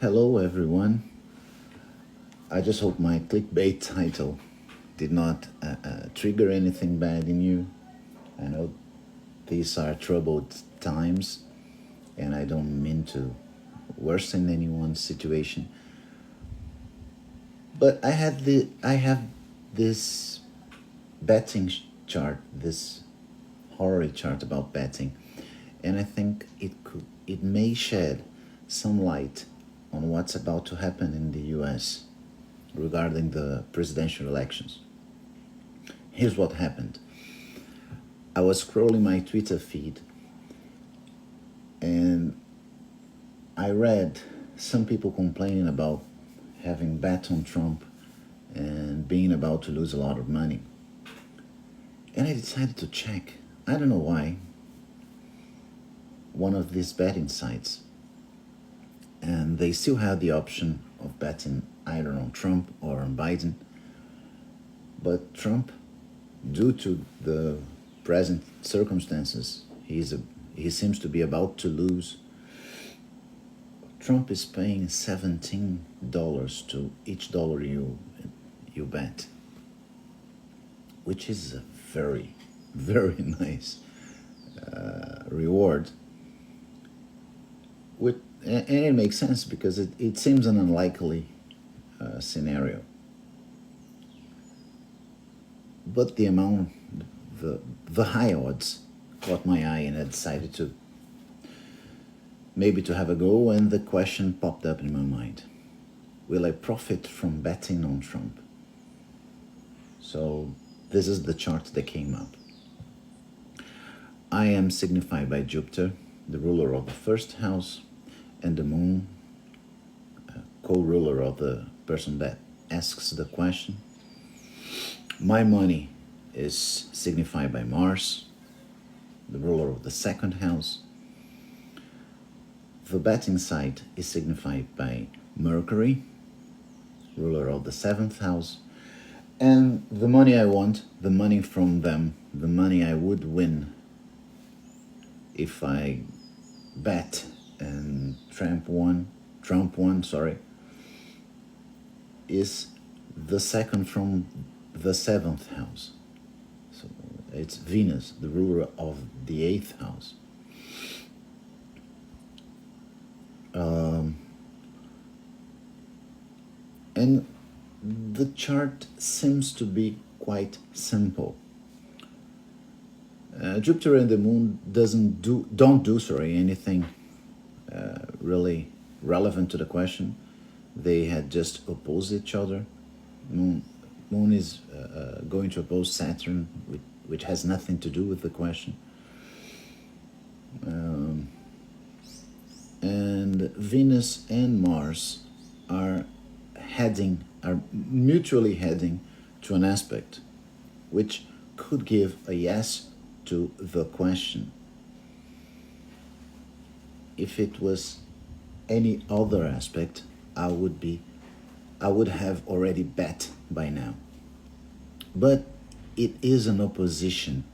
Hello, everyone. I just hope my clickbait title did not trigger anything bad in you. I know these are troubled times, and I don't mean to worsen anyone's situation. But I have this betting chart, this horror chart about betting, and I think it may shed some light on what's about to happen in the U.S. regarding the presidential elections. Here's what happened. I was scrolling my Twitter feed and I read some people complaining about having bet on Trump and being about to lose a lot of money. And I decided to check, I don't know why, one of these betting sites. And they still had the option of betting either on Trump or on Biden. But Trump, due to the present circumstances, he seems to be about to lose. Trump is paying $17 to each dollar you bet, which is a very, very nice reward. And it makes sense because it seems an unlikely scenario. But the amount, the high odds caught my eye, and I decided to maybe to have a go, and the question popped up in my mind. Will I profit from betting on Trump? So this is the chart that came up. I am signified by Jupiter, the ruler of the first house, and the moon, co-ruler of the person that asks the question. My money is signified by Mars, the ruler of the second house. The betting site is signified by Mercury, ruler of the seventh house. And the money I want, the money from them, the money I would win if I bet and Trump won, is the second from the seventh house. So it's Venus, the ruler of the eighth house. And the chart seems to be quite simple. Jupiter and the moon don't do anything really relevant to the question. They had just opposed each other. Moon is going to oppose Saturn, which has nothing to do with the question. And Venus and Mars are mutually heading to an aspect which could give a yes to the question. If it was any other aspect, I would have already bet by now. But it is an opposition.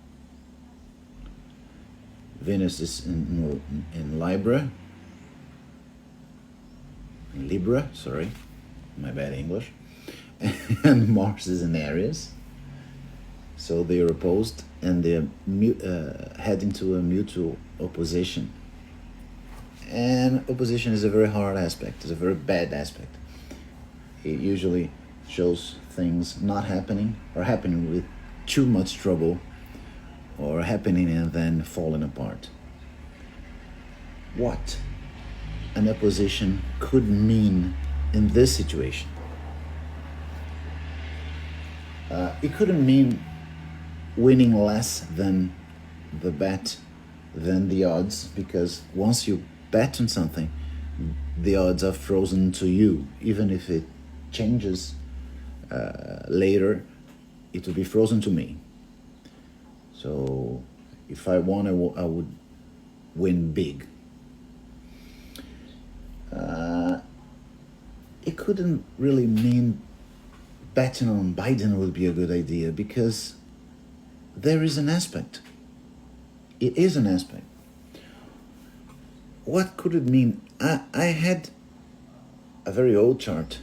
Venus is in Libra, sorry, my bad English, and Mars is in Aries. So they are opposed, and they're heading to a mutual opposition. And opposition is a very hard aspect, it's a very bad aspect. It usually shows things not happening, or happening with too much trouble, or happening and then falling apart. What an opposition could mean in this situation? It couldn't mean winning less than the bet, than the odds, because once you bet on something, the odds are frozen to you. Even if it changes later, it will be frozen to me. So if I won, I would win big. It couldn't really mean betting on Biden would be a good idea, because there is an aspect. It is an aspect. What could it mean? I had a very old chart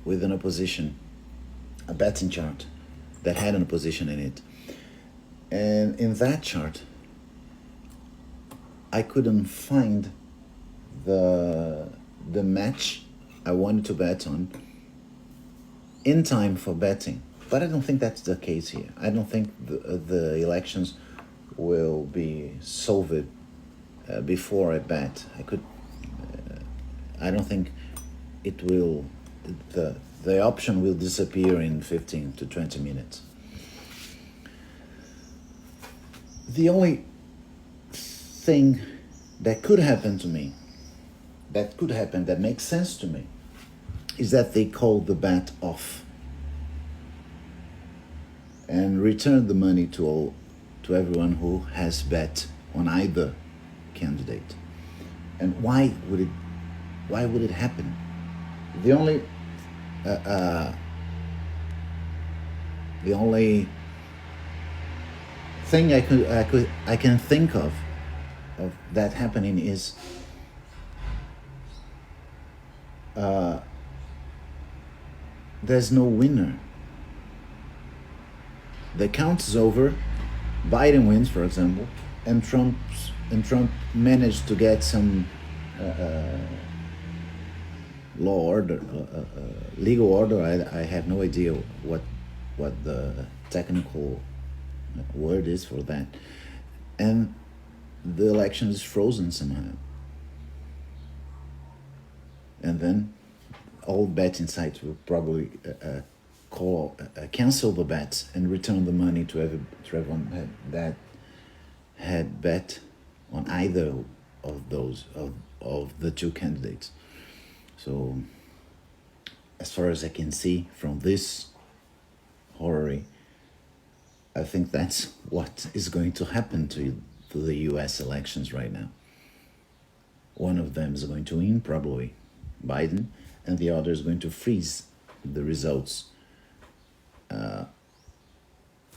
with an opposition, a betting chart that had an opposition in it. And in that chart, I couldn't find the match I wanted to bet on in time for betting. But I don't think that's the case here. I don't think the elections will be solved before I bet. I don't think it will. The option will disappear in 15 to 20 minutes. The only thing that could happen to me, that makes sense to me, is that they call the bet off and return the money to everyone who has bet on either candidate. And why would it happen? The only thing I can think of that happening is there's no winner. The count is over, Biden wins, for example, and Trump managed to get some law order, legal order. I have no idea what the technical word is for that, and the election is frozen somehow. And then all betting sites will probably cancel the bets and return the money to everyone that had bet on either of those of the two candidates. So, as far as I can see from this horror, I think that's what is going to happen to the U.S. elections right now. One of them is going to win, probably Biden, and the other is going to freeze the results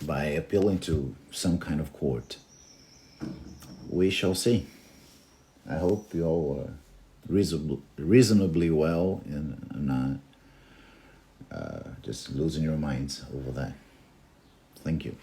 by appealing to some kind of court. We shall see. I hope you all are reasonably well and not just losing your minds over that. Thank you.